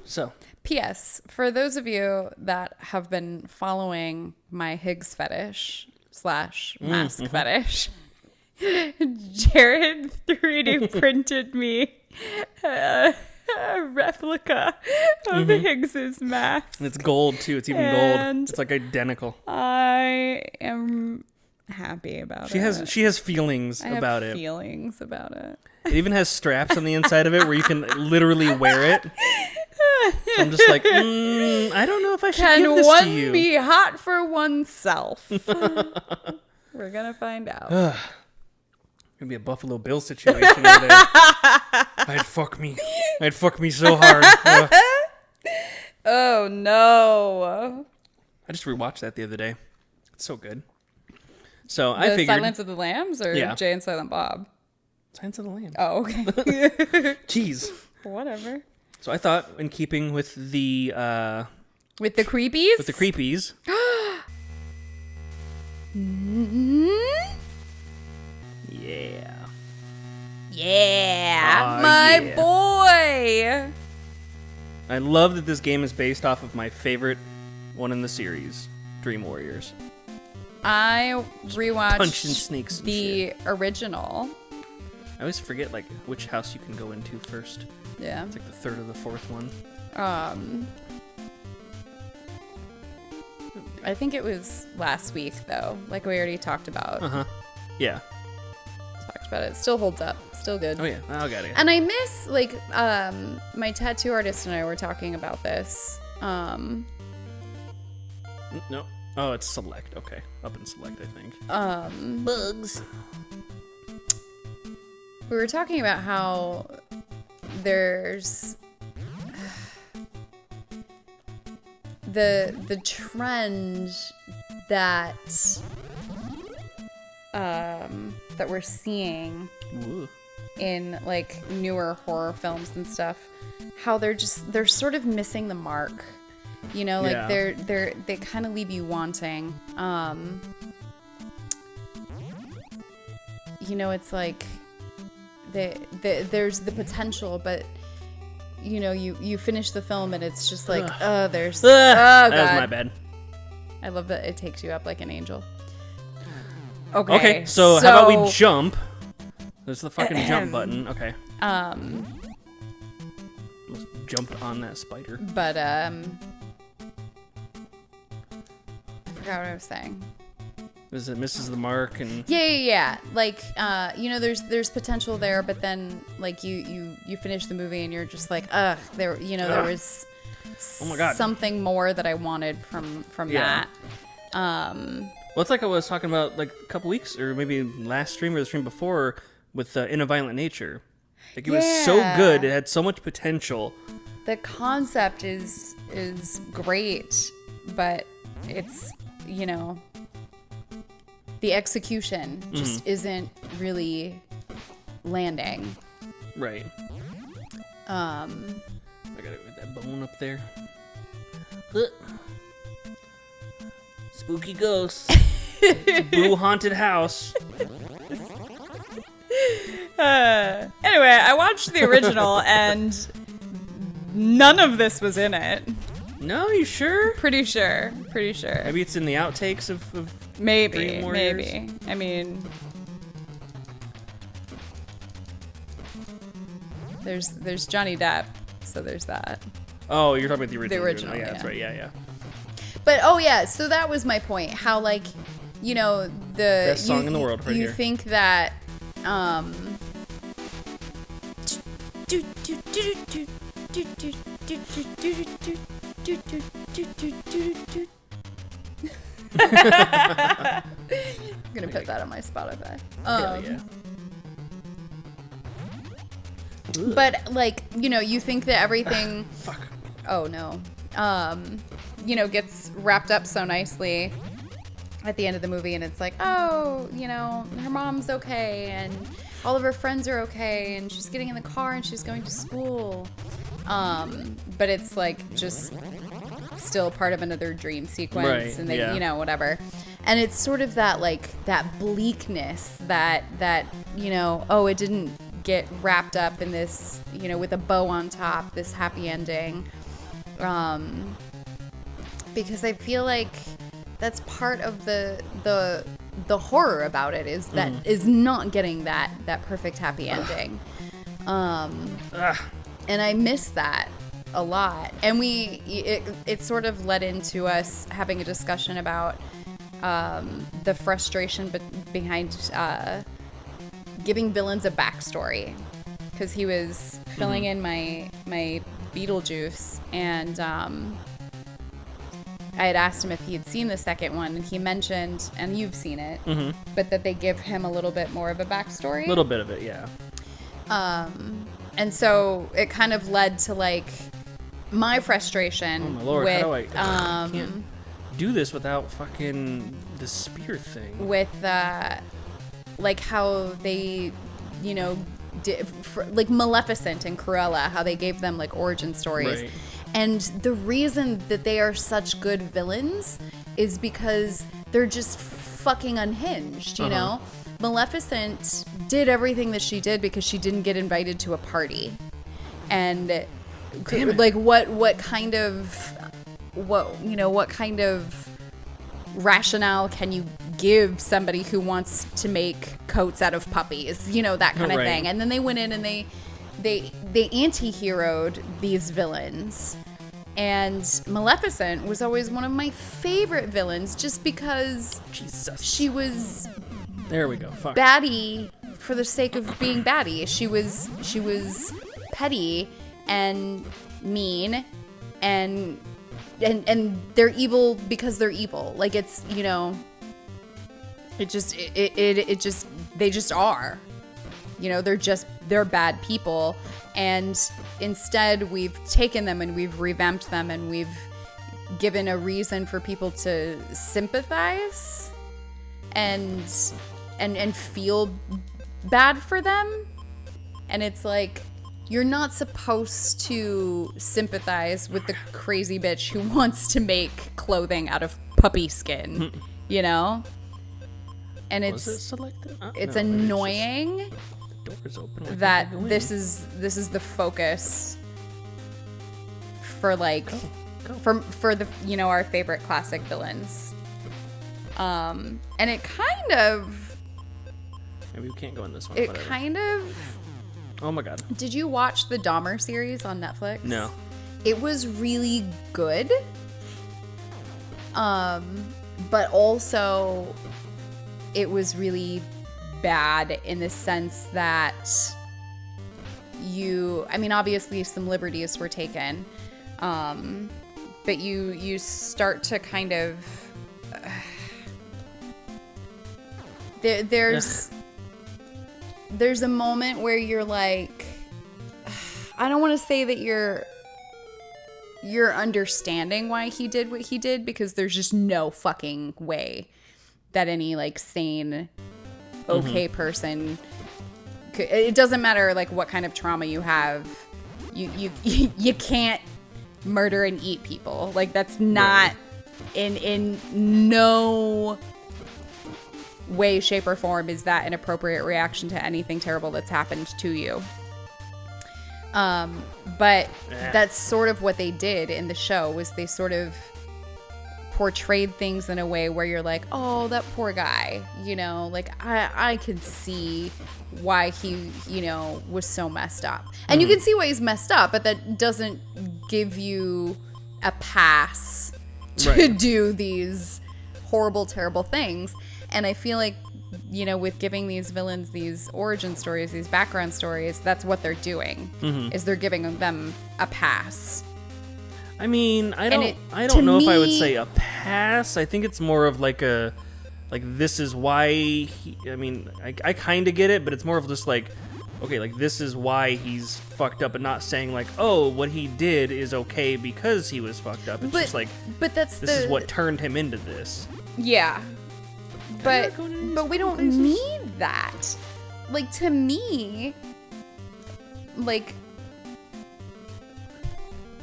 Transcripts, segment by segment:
So. P.S. For those of you that have been following my Higgs fetish / mask fetish, Jared 3D printed me a replica of Higgs's mask. And it's gold, too. It's even gold. It's like identical. I am happy about it. She has feelings about it. Feelings about it. It even has straps on the inside of it where you can literally wear it. So I'm just like, I don't know if I should give this to you. Can one be hot for oneself? We're gonna find out. Gonna be a Buffalo Bill situation over there. I'd fuck me so hard. Oh no! I just rewatched that the other day. It's so good. So I figured Silence of the Lambs or Jay and Silent Bob? Silence of the Lambs. Oh, okay. Jeez. Whatever. So I thought, in keeping with the with the creepies. With the creepies. Yeah. Yeah. My boy. I love that this game is based off of my favorite one in the series, Dream Warriors. I rewatched punching snakes and the original. I always forget like which house you can go into first. Yeah. It's like the third or the fourth one. I think it was last week though. Like we already talked about. Yeah. Talked about it. Still holds up. Still good. Oh yeah. I got it. And I miss like my tattoo artist and I were talking about this. No. Oh, it's select. Okay. Up in select, I think. Bugs. We were talking about how there's the trend that that we're seeing in like newer horror films and stuff, how they're sort of missing the mark, you know, like they kind of leave you wanting. You know, it's like there's the potential, but you know, you finish the film and it's just like, God. That was my bad. I love that it takes you up like an angel. Okay, so how about we jump? There's the fucking jump button. Okay. Let's jump on that spider. But I forgot what I was saying. Is it misses the mark and yeah. Like you know, there's potential there, but then like you finish the movie and you're just like, there was oh my God. something more that I wanted from that. Well, it's like I was talking about like a couple weeks or maybe last stream or the stream before with In a Violent Nature. Like it was so good, it had so much potential. The concept is great, but it's, you know, the execution just isn't really landing. Right. I gotta get that bone up there. Spooky ghosts. It's a blue haunted house. Anyway, I watched the original and none of this was in it. No, you sure? Pretty sure. Maybe it's in the outtakes of maybe. Maybe. I mean, there's Johnny Depp, so there's that. Oh, you're talking about the original. The original, yeah. That's right. Yeah. But so that was my point. How like, you know, the best song in the world right you here. think that I'm gonna put that on my Spotify. Yeah. But like, you know, you think that everything Fuck. Oh no. You know, gets wrapped up so nicely at the end of the movie, and it's like, oh, you know, her mom's okay and all of her friends are okay and she's getting in the car and she's going to school. But it's like just still part of another dream sequence, right, and they, you know, whatever. And it's sort of that like that bleakness that you know, oh, it didn't get wrapped up in this, with a bow on top, this happy ending. Because I feel like that's part of the horror about it is that is not getting that perfect happy ending. And I miss that a lot. And it sort of led into us having a discussion about the frustration behind giving villains a backstory. Because he was filling in my Beetlejuice, and I had asked him if he had seen the second one, and he mentioned, and you've seen it, but that they give him a little bit more of a backstory. A little bit of it, yeah. And so it kind of led to like my frustration. Oh my lord! With, how do I can't do this without fucking the spear thing? With like how they, like Maleficent and Cruella, how they gave them like origin stories. Right. And the reason that they are such good villains is because they're just fucking unhinged, you know? Maleficent did everything that she did because she didn't get invited to a party. And like what kind of rationale can you give somebody who wants to make coats out of puppies, that kind of thing. And then they went in and they anti-heroed these villains. And Maleficent was always one of my favorite villains just because she was there we go. Fuck. Baddie for the sake of being baddie. She was petty and mean and they're evil because they're evil. Like it's, they just are. They're bad people. And instead we've taken them and we've revamped them and we've given a reason for people to sympathize and feel bad for them. And it's like, you're not supposed to sympathize with the crazy bitch who wants to make clothing out of puppy skin, And it's annoying that this is the focus for like for the our favorite classic villains. And it kind of maybe we can't go in this one. It whatever. Kind of. Oh my god. Did you watch the Dahmer series on Netflix? No. It was really good. But also it was really bad in the sense that obviously some liberties were taken. But you start to kind of there's a moment where you're like, I don't want to say that you're understanding why he did what he did, because there's just no fucking way that any like sane, okay person could, it doesn't matter like what kind of trauma you have, you can't murder and eat people. Like that's not in no way, shape, or form is that an appropriate reaction to anything terrible that's happened to you. But that's sort of what they did in the show, was they sort of portrayed things in a way where you're like, oh, that poor guy, like I could see why he, was so messed up. And you can see why he's messed up, but that doesn't give you a pass to do these horrible, terrible things. And I feel like, with giving these villains these origin stories, these background stories, that's what they're doing, is they're giving them a pass. I mean, I don't know if I would say a pass. I think it's more of like this is why I kind of get it, but it's more of just like, okay, like this is why he's fucked up, and not saying like, oh, what he did is okay because he was fucked up. It's just like, but this is what turned him into this. Yeah. But we don't need that. Like, to me, like,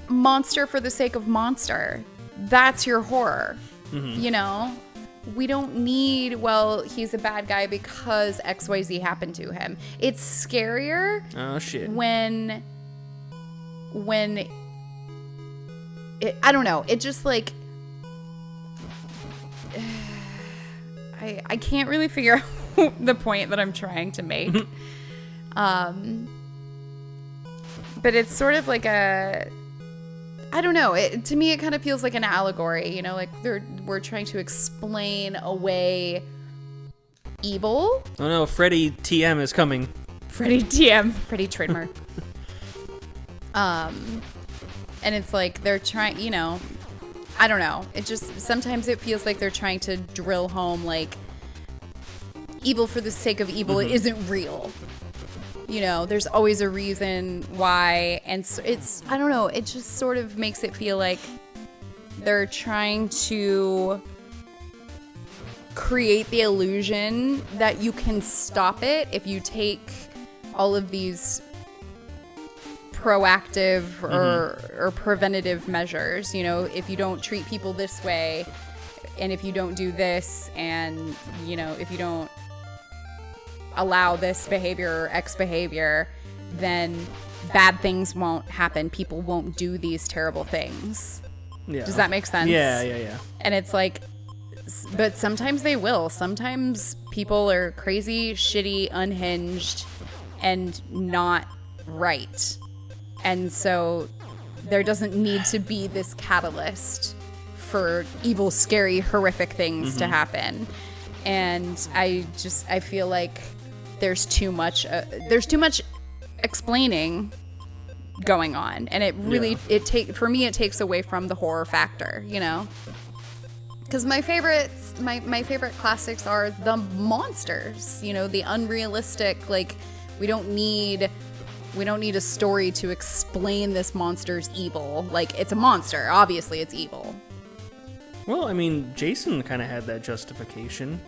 monster for the sake of monster, that's your horror. we don't need, well, he's a bad guy because XYZ happened to him. It's scarier. Oh, shit. When I don't know. It just like, I can't really figure out the point that I'm trying to make. But it's sort of like I don't know. To me, it kind of feels like an allegory, you know, like we're trying to explain away evil. Oh no, Freddy TM is coming. Freddy TM. Freddy trademark. And it's like they're trying, you know, I don't know. It just, sometimes it feels like they're trying to drill home, like, evil for the sake of evil isn't real. You know, there's always a reason why. And so it's, I don't know, it just sort of makes it feel like they're trying to create the illusion that you can stop it if you take all of these proactive or preventative measures. You know, if you don't treat people this way, and if you don't do this, and, you know, if you don't allow this behavior or X behavior, then bad things won't happen. People won't do these terrible things. Yeah. Does that make sense? Yeah. And it's like, but sometimes they will. Sometimes people are crazy, shitty, unhinged, and not right. And so there doesn't need to be this catalyst for evil, scary, horrific things to happen. And I feel like there's too much explaining going on, and it really for me it takes away from the horror factor, you know. Because my favorite classics are the monsters, you know, the unrealistic, like, we don't need a story to explain this monster's evil. Like, it's a monster, obviously it's evil. Well, I mean, Jason kind of had that justification,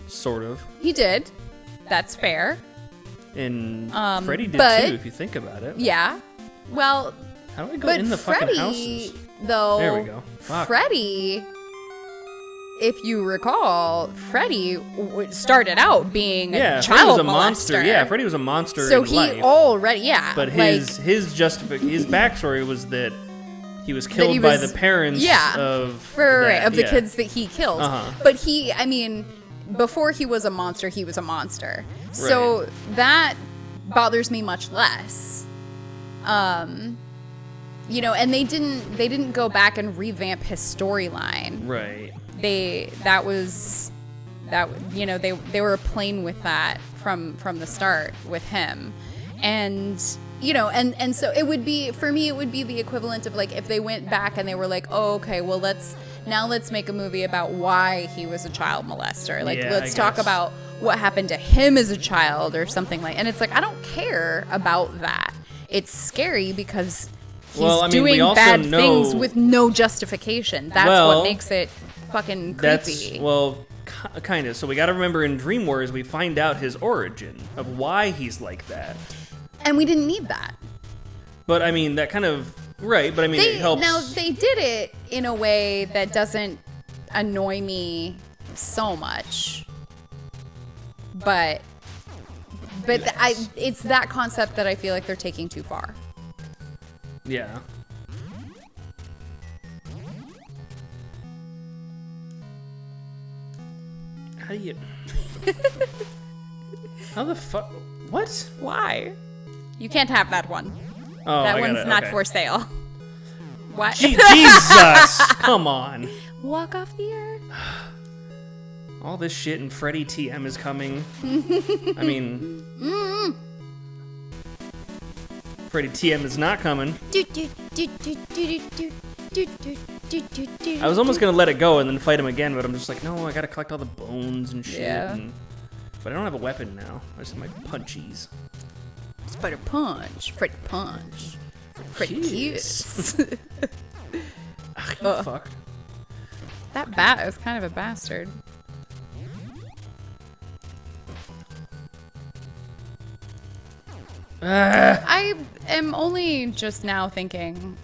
sort of. He did. That's fair. And Freddy did too, if you think about it. Yeah. Well, how do I go in the fucking houses? Though, there we go. Fuck. Freddy, if you recall, Freddy started out being a child Freddy was a molester. monster. Yeah, Freddy was a monster. So in he life. already, But his backstory was that he was killed by the parents of the kids that he killed. But before he was a monster, he was a monster. Right. So that bothers me much less. You know, and they didn't go back and revamp his storyline. Right. They were playing with that from the start with him. And you know, and so it would be, for me, it would be the equivalent of, like, if they went back and they were like, oh, okay, well, let's make a movie about why he was a child molester. Like, let's talk about what happened to him as a child or something like, and it's like, I don't care about that. It's scary because he's doing bad things with no justification. That's what makes it fucking creepy. Kind of. So we got to remember, in Dream Warriors, we find out his origin of why he's like that. And we didn't need that. But, I mean, that kind of... Right, but, I mean, it helps. Now, they did it in a way that doesn't annoy me so much. But it's that concept that I feel like they're taking too far. Yeah. How do you... How the fuck... What? Why? You can't have that one. Oh, that one's not for sale. What? Jesus! Come on. Walk off the earth. All this shit and Freddy TM is coming. I mean... Freddy TM is not coming. I was almost going to let it go and then fight him again, but I'm just like, no, I got to collect all the bones and shit. Yeah. But I don't have a weapon now. I just have my punchies. Spider punch. Freddy punch. Freddy kiss. Fuck. That bat is kind of a bastard. I am only just now thinking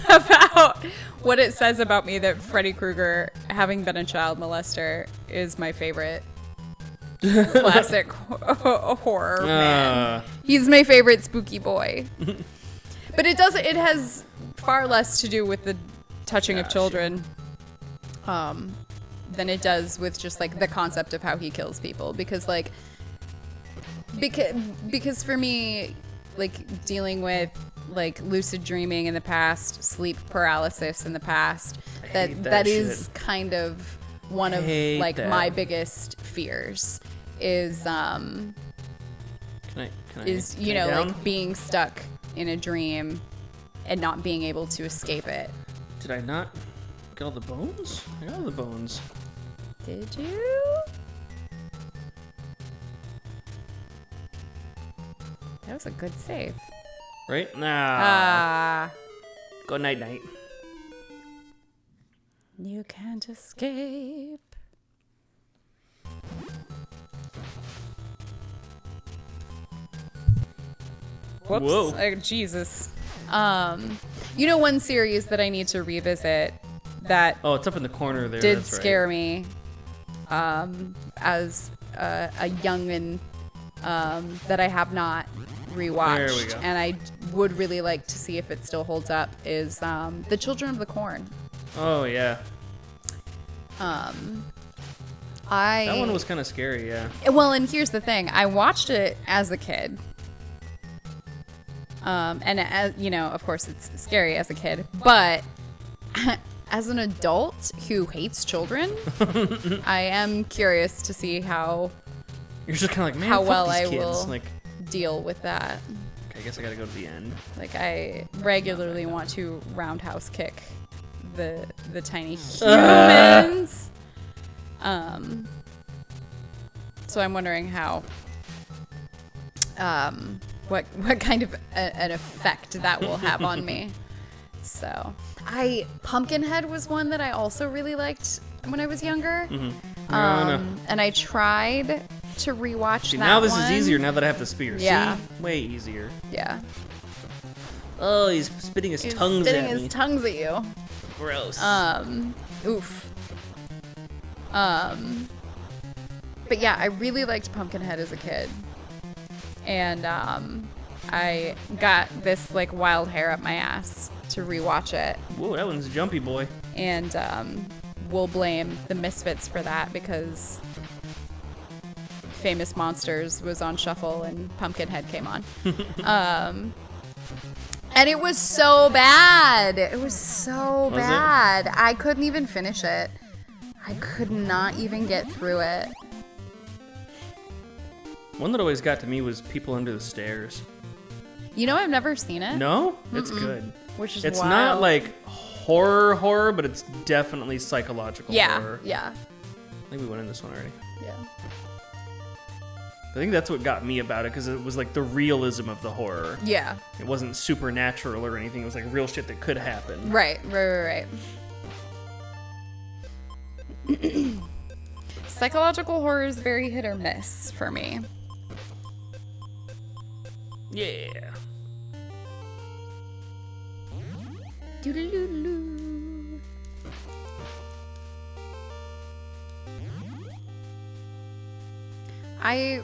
about what it says about me that Freddy Krueger, having been a child molester, is my favorite classic horror man. He's my favorite spooky boy. But it has far less to do with the touching of children than it does with just like the concept of how he kills people, because for me, like, dealing with like lucid dreaming in the past, sleep paralysis in the past, that is kind of one of like my biggest fears is like being stuck in a dream and not being able to escape it. Did I not get all the bones? I got all the bones. Did you? That was a good save. Right? Nah. Go night night. You can't escape. Whoops. Whoa. Jesus. One series that I need to revisit that it's up in the corner there. did scare me as a youngin' that I have not rewatched. There we go. And I would really like to see if it still holds up is The Children of the Corn. Oh, yeah. That one was kind of scary, yeah. Well, and here's the thing. I watched it as a kid. And as of course it's scary as a kid, but as an adult who hates children, I am curious to see how you're just kind of like, man, how fuck well these I kids. will Like, deal with that. I guess I gotta go to the end. Like, I regularly want to roundhouse kick the tiny humans. So I'm wondering how what kind of an effect that will have on me. So Pumpkinhead was one that I also really liked when I was younger. Mm-hmm. And I tried to rewatch that now this one. is easier now that I have the spear. Yeah. See? Way easier. Yeah. Oh, he's spitting his tongues spitting at me. his tongues at you. Gross. Oof. But yeah, I really liked Pumpkinhead as a kid. And I got this like wild hair up my ass to rewatch it. Whoa, that one's jumpy, boy. And we'll blame the Misfits for that because Famous Monsters was on shuffle and Pumpkinhead came on. And it was so bad. It was so bad. I couldn't even finish it. I could not even get through it. One that always got to me was People Under the Stairs. I've never seen it. No? It's good. Which is It's wild. not like horror, but it's definitely psychological horror. Yeah. I think we went in this one already. Yeah. I think that's what got me about it, because it was like the realism of the horror. Yeah. It wasn't supernatural or anything. It was like real shit that could happen. Right. Psychological horror is very hit or miss for me. Yeah. Doo-doo-doo-doo. I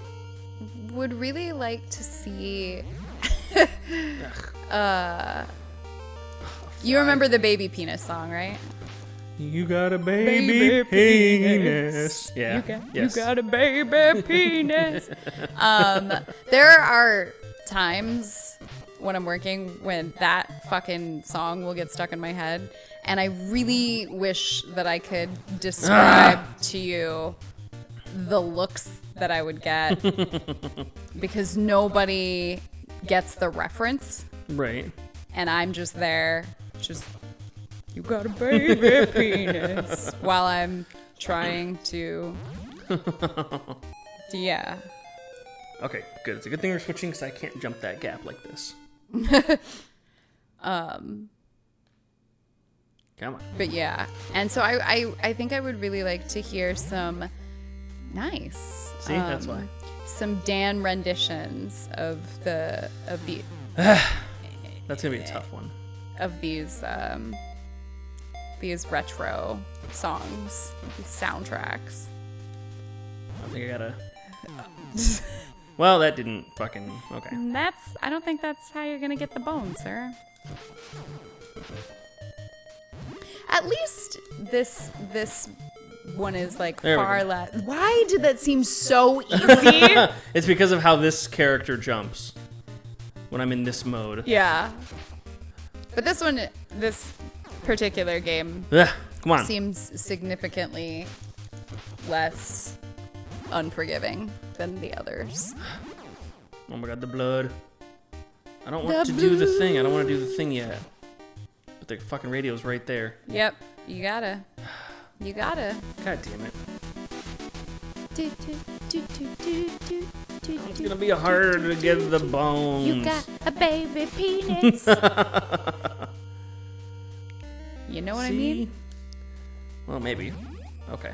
would really like to see you remember the Baby Penis song, right? You got a baby penis. Yeah. You got a baby penis. There are times when I'm working when that fucking song will get stuck in my head, and I really wish that I could describe to you the looks that I would get because nobody gets the reference. Right. And I'm just there, you got a baby penis, while I'm trying to, yeah. Okay, good. It's a good thing we're switching because I can't jump that gap like this. Come on. But yeah, and so I think I would really like to hear some nice. See, that's why. Some Dan renditions of the. That's gonna be a tough one. of these retro songs, these soundtracks. I think I gotta. Well, that didn't fucking okay. I don't think that's how you're gonna get the bones, sir. At least this one is like far less. Why did that seem so easy? It's because of how this character jumps when I'm in this mode. Yeah. But this particular game come on. seems significantly less unforgiving than the others. Oh my god, the blood. I don't want to do the thing. I don't want to do the thing yet. But the fucking radio's right there. Yep, you gotta. God damn it. It's gonna be hard to get the bones. You got a baby penis. You know what I mean? Well, maybe. Okay.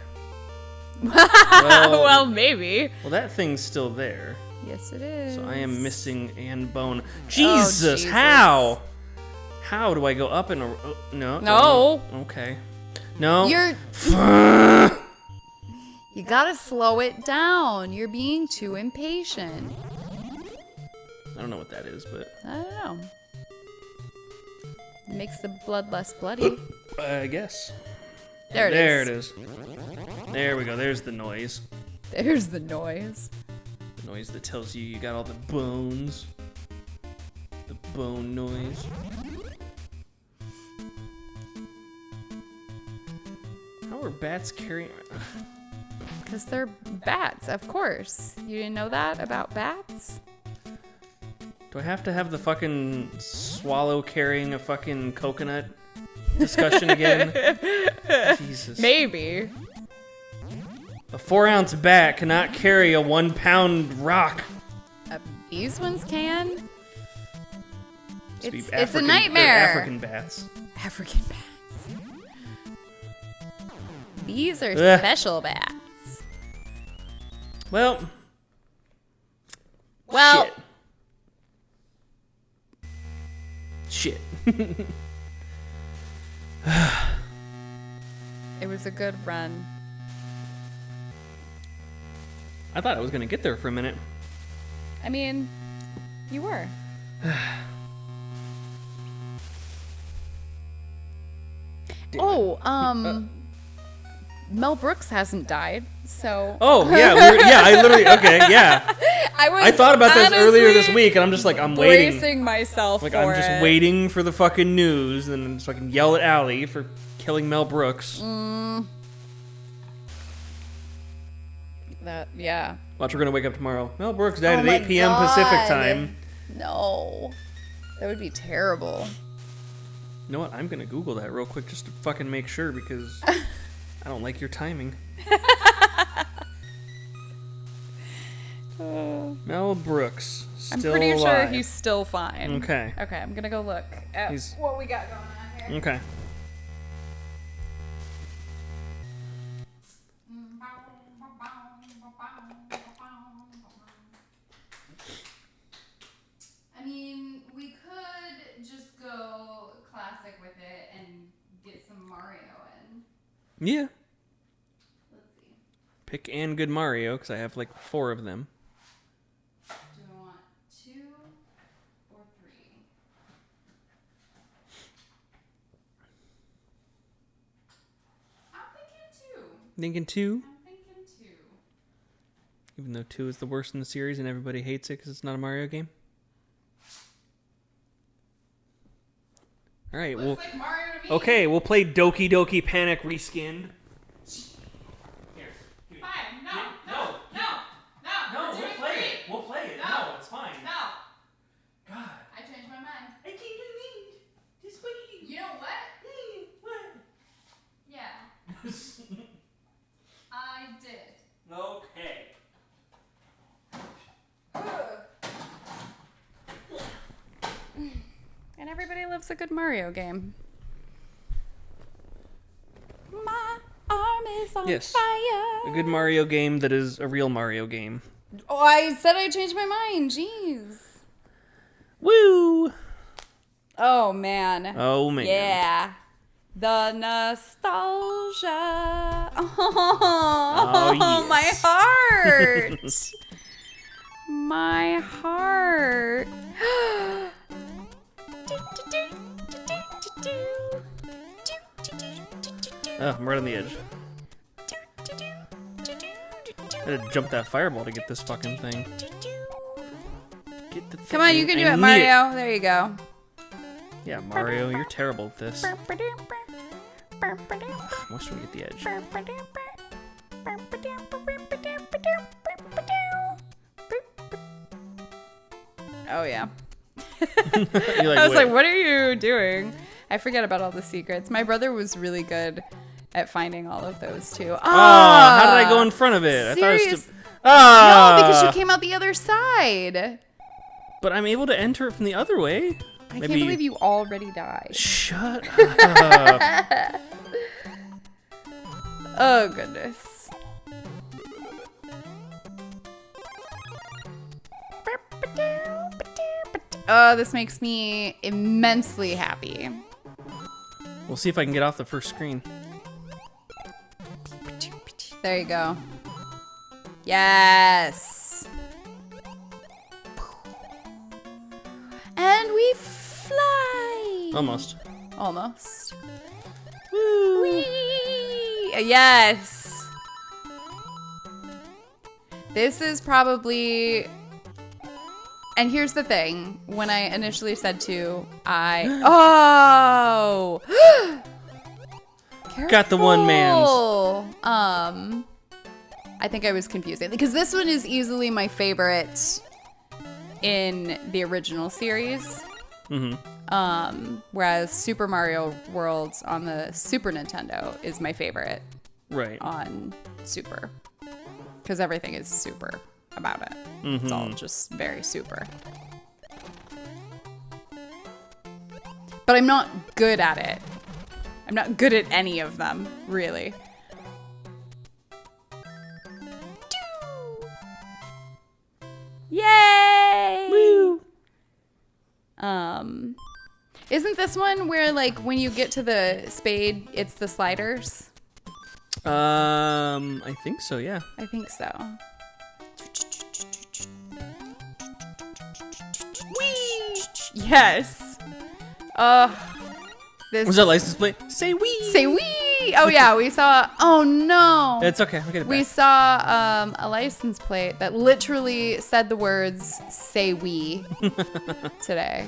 Well, maybe. Well, that thing's still there. Yes, it is. So I am missing an bone. Jesus, how? How do I go up and... no. No. Okay. No. You gotta slow it down. You're being too impatient. I don't know what that is, but... I don't know. It makes the blood less bloody. I guess. There it is. There we go. There's the noise. There's the noise. The noise that tells you got all the bones. The bone noise. How are bats carrying... Because they're bats, of course. You didn't know that about bats? Do I have to have the fucking swallow carrying a fucking coconut discussion again? Jesus. Maybe. A 4-ounce bat cannot carry a 1-pound rock. These ones can. It's a They're nightmare. African bats. African bats. These are special bats. Well. Shit. It was a good run. I thought I was gonna get there for a minute. I mean, you were. Mel Brooks hasn't died, so. Oh yeah, I literally yeah. I thought about this earlier this week, and I'm just like, I'm waiting. Bracing myself like for I'm just waiting for the fucking news, and so I can yell at Allie for killing Mel Brooks. Yeah. Watch, we're gonna wake up tomorrow. Mel Brooks died at 8 p.m. Pacific time. No, that would be terrible. You know what? I'm gonna Google that real quick just to fucking make sure, because I don't like your timing. Mel Brooks, still I'm pretty alive. sure he's still fine. Okay. Okay, I'm gonna go look at what we got going on here. Okay. I mean, we could just go classic with it and get some Mario in. Yeah. Let's see. Pick and good Mario, because I have like 4 of them. Do I want 2 or 3? I'm thinking 2. Thinking 2? I'm thinking 2. Even though 2 is the worst in the series and everybody hates it because it's not a Mario game. All right, Looks like Mario to me. Okay, we'll play Doki Doki Panic Reskinned. Here. Fine. No. No, we'll play it. We'll play it. No, it's fine. No. God. I changed my mind. I can't believe. Just wait. You know what? What? Yeah. I did. Okay. And everybody loves a good Mario game. My arm is on fire. A good Mario game that is a real Mario game. Oh, I said I changed my mind. Jeez. Woo! Oh Oh, man. Oh, man. Yeah. The nostalgia. Oh, yes. my heart. My heart. Oh, I'm right on the edge. I had to jump that fireball to get this fucking thing. Get the Come on, you can do it, Mario. There you go. Yeah, Mario, you're terrible at this. Why should we get the edge? Oh, yeah. You're I was "Wait." like, what are you doing? I forget about all the secrets. My brother was really good at finding all of those, too. Oh, how did I go in front of it? I thought it was No, because you came out the other side. But I'm able to enter it from the other way. I can't believe you already died. Shut up. Oh, goodness. Oh, this makes me immensely happy. We'll see if I can get off the first screen. There you go. Yes. And we fly. Almost. Almost. Woo. Whee! Yes. This is probably... And here's the thing. When I initially said to, Oh! Got the one man's. I think I was confusing. Because this one is easily my favorite in the original series. Mm-hmm. Whereas Super Mario World on the Super Nintendo is my favorite. Right. On Super. Because everything is super about it. Mm-hmm. It's all just very super. But I'm not good at it. I'm not good at any of them, really. Yay! Woo! Isn't this one where, like, when you get to the spade, it's the sliders? I think so, yeah. I think so. Whee! Yes. This Was that license plate? Say wee! Say wee! Oh yeah, we saw. Oh no! It's okay. I'll get it back. We saw a license plate that literally said the words "Say we" today,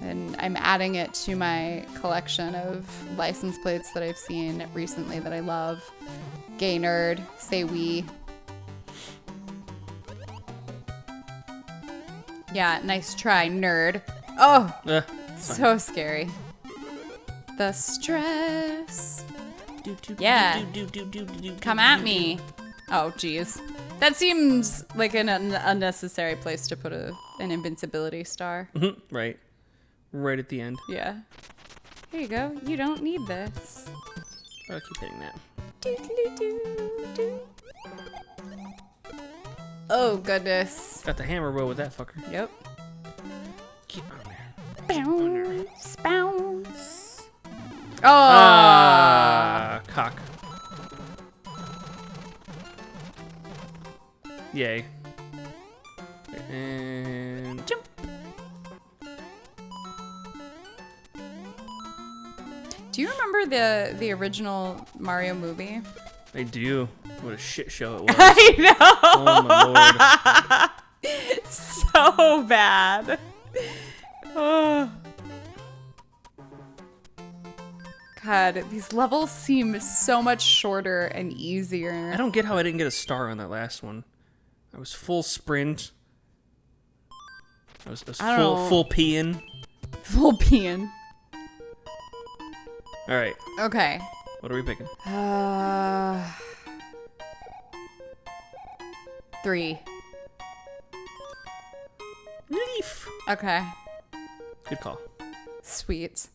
and I'm adding it to my collection of license plates that I've seen recently that I love. Gay nerd, say we. Yeah, nice try, nerd. Oh, so scary. The stress. Yeah. Come at me. Oh, geez. That seems like an unnecessary place to put an invincibility star. Right. Right at the end. Yeah. Here you go. You don't need this. I'll keep hitting that. Oh, goodness. Got the hammer roll with that fucker. Yep. Keep on there. Bounce, bounce. Oh! Cock. Yay. And Jump. Do you remember the original Mario movie? I do. What a shit show it was. I know. Oh my lord. So bad. Oh. God, these levels seem so much shorter and easier. I don't get how I didn't get a star on that last one. I was full sprint. I was full peeing. Full peeing. All right. Okay. What are we picking? 3. Leaf. Okay. Good call. Sweet.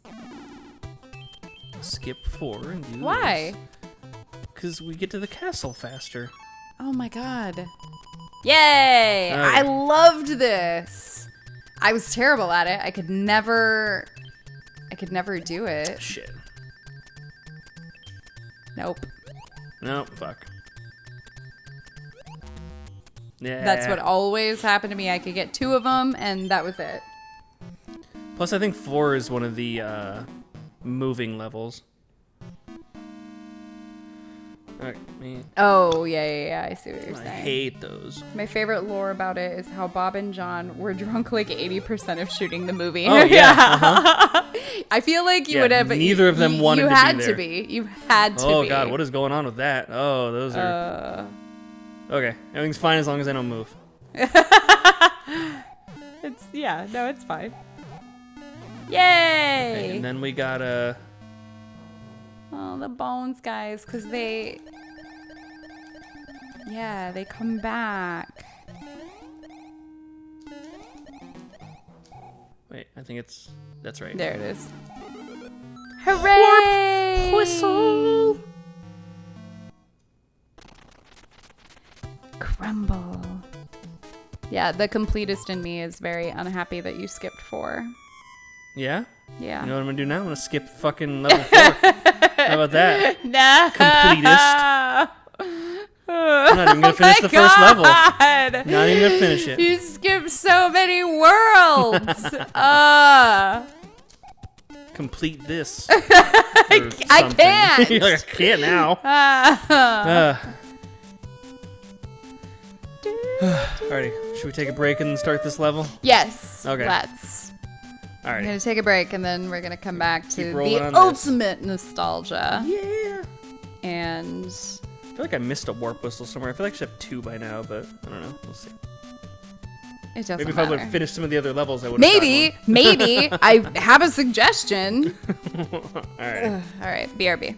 Skip 4 and do Why? Because we get to the castle faster. Oh my god. Yay! All right. I loved this. I was terrible at it. I could never do it. Shit. Nope. No, fuck. Yeah. That's what always happened to me. I could get 2 of them, and that was it. Plus, I think 4 is one of the moving levels. Oh, yeah. I see what you're saying. I hate those. My favorite lore about it is how Bob and John were drunk like 80% of shooting the movie. Oh, yeah. Uh-huh. I feel like you would have... Neither of them wanted to be there. You had to be. Oh, God, what is going on with that? Oh, those are... Okay, everything's fine as long as I don't move. It's fine. Yay! Okay, and then we got Oh, the bones, guys, because they... Yeah, they come back. Wait, I think that's right. There it is. Hooray! Warp whistle! Crumble. Yeah, the completist in me is very unhappy that you skipped 4. Yeah? Yeah. You know what I'm gonna do now? I'm gonna skip fucking level 4. How about that? No. Completist. I'm not even gonna finish the first level. Not even gonna finish it. You skipped so many worlds. Complete this. I can't. You're like, I can't now. Alrighty, should we take a break and start this level? Yes. Okay. Let's. Alright. We're gonna take a break and then we're gonna come back to the on ultimate nostalgia. Yeah. And I feel like I missed a warp whistle somewhere. I feel like I should have 2 by now, but I don't know. We'll see. it doesn't Maybe if matter. I would have finished some of the other levels, I would have. Maybe. I have a suggestion. Alright. All right. BRB.